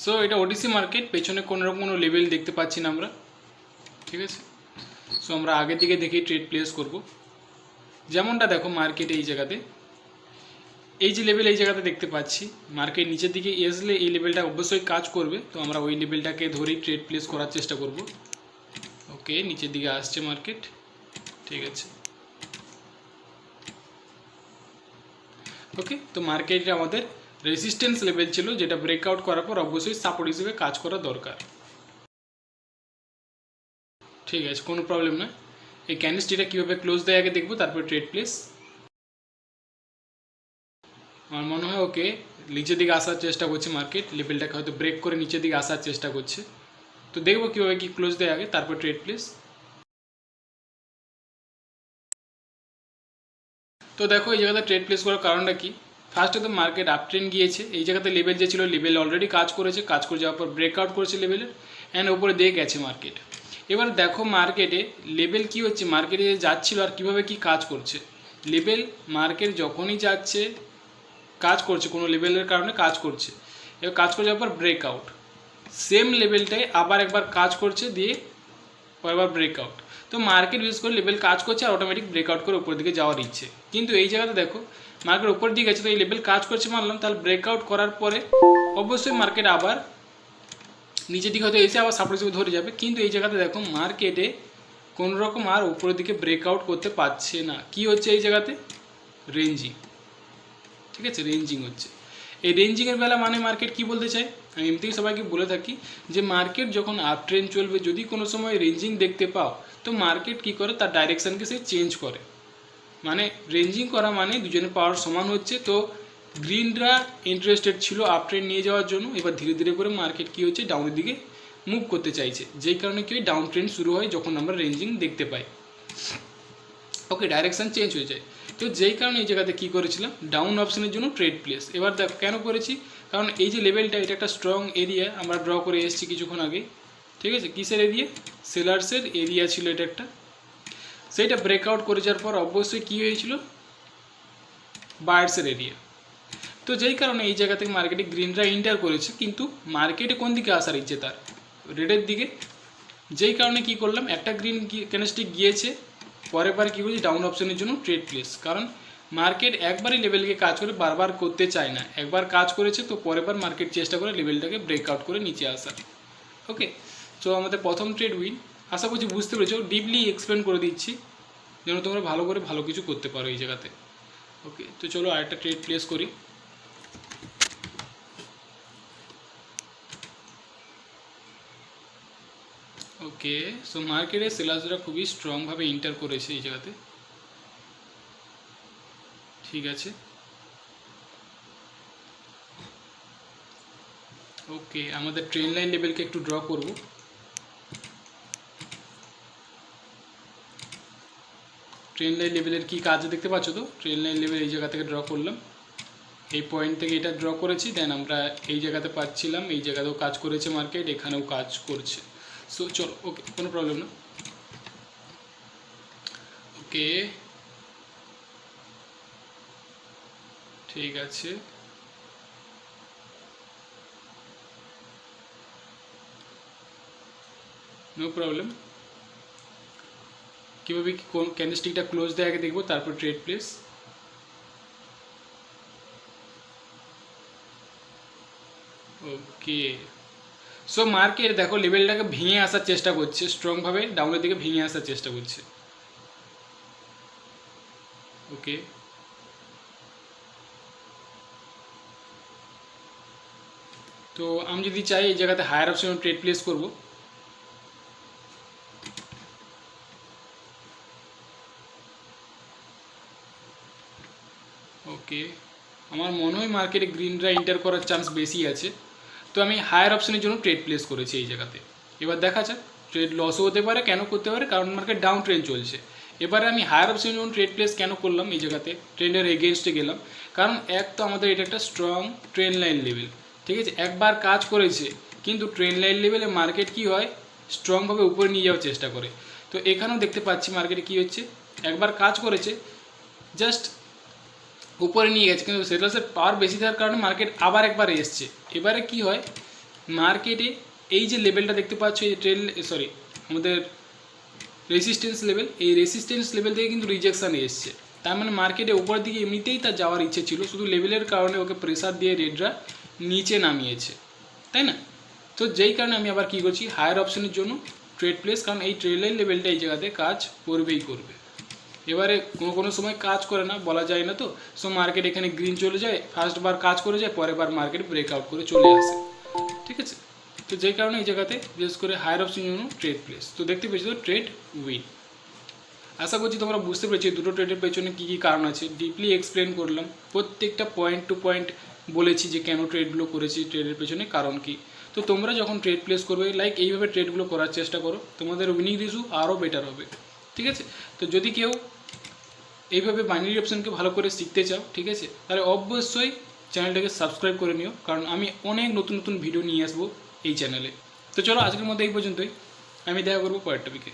So এটা OTC market, পেছনে কোনোরকম কোনো লেভেল দেখতে পাচ্ছি না আমরা, ঠিক আছে। সো আমরা আগের দিকে দেখেই ট্রেড প্লেস করব। যেমনটা দেখো মার্কেট এই জায়গাতে, এই যে লেভেল এই জায়গাতে দেখতে পাচ্ছি, মার্কেট নিচের দিকে আসলে এই লেভেলটা অবশ্যই কাজ করবে, তো আমরা ওই লেভেলটাকে ধরেই ট্রেড প্লেস করার চেষ্টা করব। ওকে, নিচের দিকে আসছে মার্কেট, ঠিক আছে। ওকে, তো মার্কেটে আমাদের রেজিস্ট্যান্স লেভেল ছিল, যেটা ব্রেকআউট করার পর অবশ্যই সাপোর্ট হিসেবে কাজ করা দরকার, ঠিক আছে, কোনো প্রবলেম না। এই ক্যান্ডেলস্টিকটা কীভাবে ক্লোজ দেয় আগে দেখবো, তারপর ট্রেড প্লেস। আমার মনে হয় ওকে নিচের দিকে আসার চেষ্টা করছে মার্কেট, লেভেলটাকে হয়তো ব্রেক করে নিচের দিকে আসার চেষ্টা করছে, তো দেখবো কীভাবে কি ক্লোজ দেয় আগে, তারপর ট্রেড প্লেস। তো দেখো এই জায়গাতে ট্রেড প্লেস করার কারণটা কি, ফার্স্টে তো মার্কেট আপ ট্রেন্ড গিয়েছে, এই জায়গাতে লেভেল যে ছিল লেভেল অলরেডি কাজ করেছে, কাজ করে যাওয়ার পর ব্রেকআউট করেছে লেভেলের, অ্যান্ড ওপরে দিয়ে গেছে মার্কেট। এবার দেখো মার্কেটে লেভেল কি হচ্ছে, মার্কেটে যাচ্ছিল আর কিভাবে কি কাজ করছে। লেভেল মার্কেট যখনই যাচ্ছে কাজ করছে, কোনো লেভেলের কারণে কাজ করছে, এবার কাজ করে যাওয়ার পর ব্রেকআউট, সেম লেভেলটাই আবার একবার কাজ করছে, দিয়ে পরবার ব্রেকআউট। তো মার্কেট ইউজ করে লেভেল কাজ করছে আর অটোমেটিক ব্রেকআউট করে উপর দিকে যাওয়ার ইচ্ছে, কিন্তু এই জায়গাতে দেখো মার্কেট উপর দিকে গেছে, তো এই লেভেল কাজ করছে মানলাম, তাহলে ব্রেকআউট করার পরে অবশ্যই মার্কেট আবার নিচের দিকে হয়তো এসে আবার সাপোর্ট হিসেবে ধরে যাবে, কিন্তু এই জায়গাতে দেখো মার্কেটে কোনো রকম আর উপরের দিকে ব্রেকআউট করতে পারছে না। কি হচ্ছে এই জায়গাতে, রেঞ্জিং, ঠিক আছে, রেঞ্জিং হচ্ছে। এই রেঞ্জিংয়ের বেলা মানে মার্কেট কি বলতে চায়, আমি এমনিতেই সবাইকে বলে থাকি যে মার্কেট যখন আপ ট্রেন্ড চলবে, যদি কোনো সময় রেঞ্জিং দেখতে পাও, তো মার্কেট কি করে তার ডাইরেকশানকে সে চেঞ্জ করে, মানে রেঞ্জিং করা মানে দুজনের পাওয়ার সমান হচ্ছে। তো গ্রিনরা ইন্টারেস্টেড ছিল আপ ট্রেন্ড নিয়ে যাওয়ার জন্য, এবার ধীরে ধীরে করে মার্কেট কী হচ্ছে ডাউনের দিকে মুভ করতে চাইছে, যেই কারণে কি হয় ডাউন ট্রেন্ড শুরু হয় যখন আমরা রেঞ্জিং দেখতে পাই, ওকে, ডাইরেকশান চেঞ্জ হয়ে যায়। তো যেই কারণে এই জায়গাতে কী করেছিলাম, ডাউন অপশনের জন্য ট্রেড প্লেস। এবার দেখ কেন করেছি, কারণ এই যে লেভেলটা এটা একটা স্ট্রং এরিয়া আমরা ড্র করে এসেছি কিছুক্ষণ আগে, ঠিক আছে। কিসের এরিয়া, সেলার্সের এরিয়া ছিল এটা একটা, সেইটা ব্রেকআউট করে যাওয়ার পর অবশ্যই কী হয়েছিল, বায়ার্সের এরিয়া। তো যেই কারণে এই জায়গা থেকে মার্কেটে গ্রিনরা এন্টার করেছে, কিন্তু মার্কেটে কোন দিকে আসার ইচ্ছে তার, রেডের দিকে। যেই কারণে কি করলাম, একটা গ্রিন ক্যান্ডেলস্টিক গিয়েছে, পরের বার কী করছি ডাউন অপশনের জন্য ট্রেড প্লেস, কারণ মার্কেট একবারই লেভেলকে কাজ করে বারবার করতে চায় না, একবার কাজ করেছে তো পরের বার মার্কেট চেষ্টা করে লেভেলটাকে ব্রেকআউট করে নিচে আসার। ওকে, তো আমাদের প্রথম ট্রেড উইন, আশা করছি বুঝতে পেরেছো, ডিপলি এক্সপ্লেন করে দিচ্ছি যেন তোমরা ভালো করে ভালো কিছু করতে পারো এই জায়গাতে। ওকে, তো চলো আরেকটা ট্রেড প্লেস করি। ওকে, সো মার্কেটে সেলার্সরা খুবই স্ট্রংভাবে এন্টার করেছে এই জায়গাতে, ঠিক আছে। ওকে, আমাদের ট্রেন লাইন লেভেলকে একটু ড্র করব। ট্রেন লাইন লেভেলের কী কাজ দেখতে পাচ্ছ, তো ট্রেন লাইন লেভেল এই জায়গা থেকে ড্র করলাম, এই পয়েন্ট থেকে এটা ড্র করেছি, দেন আমরা এই জায়গাতে পাচ্ছিলাম, এই জায়গাতেও কাজ করেছে মার্কেট, এখানেও কাজ করছে। সো চলো, ওকে, কোনো প্রবলেম না। ওকে, ঠিক আছে, নো প্রবলেম। কীভাবে কি ক্যান্ডেলস্টিকটা ক্লোজ দেয় আগে দেখবো, তারপর ট্রেড প্লেস। ওকে, সো মার্কেট দেখো লেভেলটাকে ভেঙে আসার চেষ্টা করছে, স্ট্রংভাবে ডাউনের দিকে ভেঙে আসার চেষ্টা করছে। ওকে, তো আমি যদি চাই এই জায়গাতে হায়ার অপশনে ট্রেড প্লেস করব। ওকে, আমার মনে হয় মার্কেটে গ্রিনরা এন্টার করার চান্স বেশি আছে, তো আমি হায়ার অপশনের জন্য ট্রেড প্লেস করেছি এই জায়গাতে। এবার দেখা যাক, ট্রেড লসও হতে পারে, কেন করতে পারে, কারণ মার্কেট ডাউন ট্রেন্ড চলছে। এবারে আমি হায়ার অপশনের জন্য ট্রেড প্লেস কেন করলাম এই জায়গাতে, ট্রেন্ডের এগেনস্টে গেলাম, কারণ এক তো আমাদের এটা একটা স্ট্রং ট্রেন লাইন লেভেল, ঠিক আছে, একবার কাজ করেছে, কিন্তু ট্রেন লাইন লেভেলে মার্কেট কি হয় স্ট্রংভাবে উপরে নিয়ে যাওয়ার চেষ্টা করে। তো এখানেও দেখতে পাচ্ছি মার্কেটে কী হচ্ছে, একবার কাজ করেছে, জাস্ট উপরে নিয়ে গেছে, কিন্তু সেলার্সের পাওয়ার বেশি থাকার কারণে মার্কেট আবার একবার এসছে। এবারে কি হয়, মার্কেটে এই যে লেভেলটা দেখতে পাচ্ছ, এই আমাদের রেসিস্ট্যান্স লেভেল, এই রেসিস্ট্যান্স লেভেল থেকে কিন্তু রিজেকশান এসছে। তার মানে মার্কেটে উপরের দিকে এমনিতেই তার যাওয়ার ইচ্ছে ছিল, শুধু লেভেলের কারণে ওকে প্রেসার দিয়ে রেডরা নিচে নামিয়েছে, তাই না? তো যেই কারণে আমি আবার কী করছি, হায়ার অপশনের জন্য ট্রেড প্লেস, কারণ এই ট্রেডের লেভেলটা এই জায়গাতে কাজ করবেই করবে। এবারে কোনো সময় কাজ করে না, বলা যায় না, তো সো মার্কেট এখানে গ্রিন চলে যায়, ফার্স্ট বার কাজ করে যায়, পরের বার মার্কেট ব্রেকআউট করে চলে আসে, ঠিক আছে? তো যেই কারণে এই জায়গাতে বিশেষ করে হায়ার অপশনের জন্য ট্রেড প্লেস। তো দেখতে পেয়েছি তো ট্রেড উইন। আশা করছি তোমরা বুঝতে পেরেছি দুটো ট্রেডের পেছনে কী কী কারণ আছে, ডিপলি এক্সপ্লেন করলাম, প্রত্যেকটা পয়েন্ট টু পয়েন্ট বলেছি যে কেন ট্রেডগুলো করেছি, ট্রেডের পেছনে কারণ কী। তো তোমরা যখন ট্রেড প্লেস করবে লাইক এইভাবে ট্রেডগুলো করার চেষ্টা করো, তোমাদের উইনিং রেশিও আরও বেটার হবে, ঠিক আছে? তো যদি কেউ এইভাবে বাইনারি অপশানকে ভালো করে শিখতে চাও, ঠিক আছে, তাহলে অবশ্যই চ্যানেলটাকে সাবস্ক্রাইব করে নিও, কারণ আমি অনেক নতুন নতুন ভিডিও নিয়ে আসবো এই চ্যানেলে। তো চলো আজকের মধ্যে এই পর্যন্তই, আমি দেখা করবো পরের টপিকে।